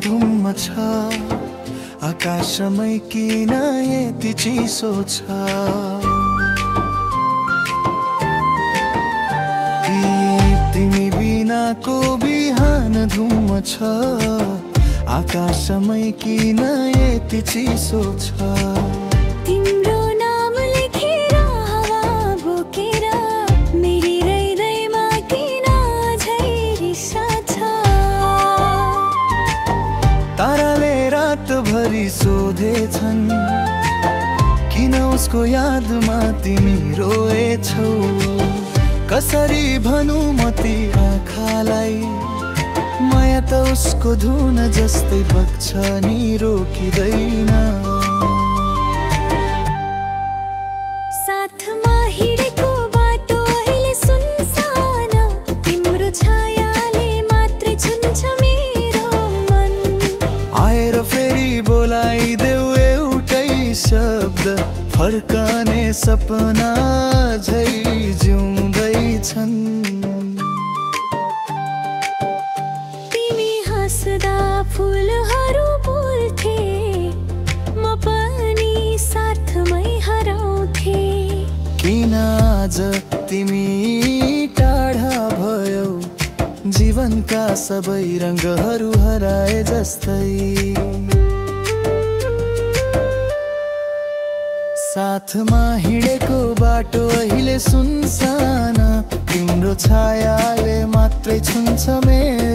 धुम्म छ आकाशमै किन यति चिसो छ तिमी बिनाको बिहान धुम्म छ आकाशमै किन यति चिसो छ तिम्रो नाम लेखेर हावा बोकेर मेरी हृदयमा किन झैरिसा छ ताराले रातभरि सोधेछन् किन उसको यादमा तिमी रोएछौ कसरी भनौँ म ती आँखालाई माया त उसको धुन जस्तै बग्छ नि रोकिँदैन साथमा हिँडेको बाटो अहिले सुनसान तिम्रो छायाले मात्रै छुन्छ मेरो मन आएर फेरि बोलाइदेऊ एउटै शब्द फर्कने सपना झै जिउँदैछन् तिमी हाँस्दा फुलहरू बोल्थे म पनि साथमै हराउँथे किन आज तिमी टाढा भयौ जीवनका सबै रङ्गहरू हराए जस्तै साथमा हिँडेको बाटो अहिले सुनसान तिम्रो छायाले मात्रै छुन्छ मेरो